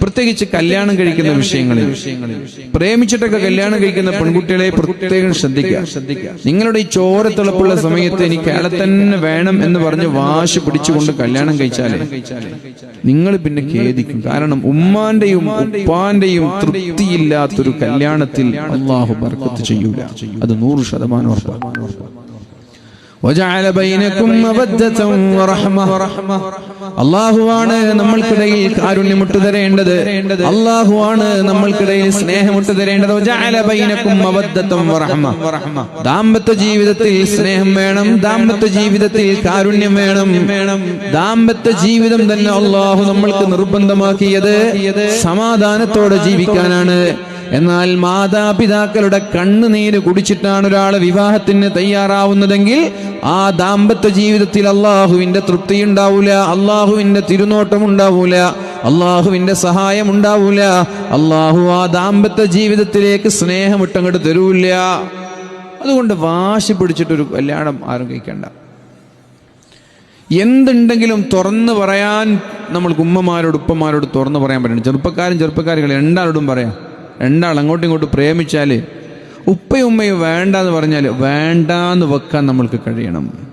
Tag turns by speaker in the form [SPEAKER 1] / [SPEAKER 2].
[SPEAKER 1] പ്രത്യേകിച്ച് കല്യാണം കഴിക്കുന്ന വിഷയങ്ങളിൽ പ്രേമിച്ചിട്ടൊക്കെ കല്യാണം കഴിക്കുന്ന പെൺകുട്ടികളെ പ്രത്യേകം ശ്രദ്ധിക്കുക. നിങ്ങളുടെ ഈ ചോരത്തിളപ്പുള്ള സമയത്ത് എനിക്ക് അയാളെ തന്നെ വേണം എന്ന് പറഞ്ഞ് വാശി പിടിച്ചുകൊണ്ട് കല്യാണം കഴിച്ചാലേ നിങ്ങൾ പിന്നെ ഖേദിക്കും. കാരണം ഉമ്മാന്റെയും ഉപ്പാന്റെയും തൃപ്തിയില്ലാത്തൊരു കല്യാണത്തിൽ അല്ലാഹു ബർക്കത്ത് ചെയ്യൂല. അത് 100% ഉറപ്പാണ്. وجعل بينكم مودة ورحمة. അല്ലാഹുവാണ് നമ്മൾക്കിടയിൽ കാരുണ്യമുട്ട് തരേണ്ടത്. അല്ലാഹുവാണ് നമ്മൾക്കിടയിൽ സ്നേഹമുട്ട് തരേണ്ടത്. وجعل بينكم مودة ورحمة. ദാമ്പത്യ ജീവിതത്തിൽ സ്നേഹം വേണം, ദാമ്പത്യ ജീവിതത്തിൽ കാരുണ്യം വേണം. ദാമ്പത്യ ജീവിതം തന്നെ അല്ലാഹു നമ്മൾക്ക് നിർബന്ധമാക്കിയത് സമാധാനത്തോടെ ജീവിക്കാനാണ്. എന്നാൽ മാതാപിതാക്കളുടെ കണ്ണുനീര് കുടിച്ചിട്ടാണ് ഒരാൾ വിവാഹത്തിന് തയ്യാറാവുന്നതെങ്കിൽ ആ ദാമ്പത്യ ജീവിതത്തിൽ അള്ളാഹുവിന്റെ തൃപ്തി ഉണ്ടാവൂല, അള്ളാഹുവിന്റെ തിരുനോട്ടം ഉണ്ടാവൂല, അള്ളാഹുവിന്റെ സഹായം ഉണ്ടാവൂല. അള്ളാഹു ആ ദാമ്പത്യ ജീവിതത്തിലേക്ക് സ്നേഹമിട്ടങ്ങോട്ട് തരൂല്ല. അതുകൊണ്ട് വാശി പിടിച്ചിട്ടൊരു കല്യാണം ആരും കഴിക്കണ്ട. എന്തുണ്ടെങ്കിലും തുറന്നു പറയാൻ നമ്മൾക്ക് ഉമ്മമാരോട് ഉപ്പമാരോട് തുറന്നു പറയാൻ പറ്റണം. ചെറുപ്പക്കാരും രണ്ടാളോടും പറയാം. രണ്ടാൾ അങ്ങോട്ടും ഇങ്ങോട്ടും പ്രേമിച്ചാൽ ഉപ്പയും ഉമ്മയും വേണ്ട എന്ന് പറഞ്ഞാൽ വേണ്ടാന്ന് വെക്കാൻ നമ്മൾക്ക് കഴിയണം.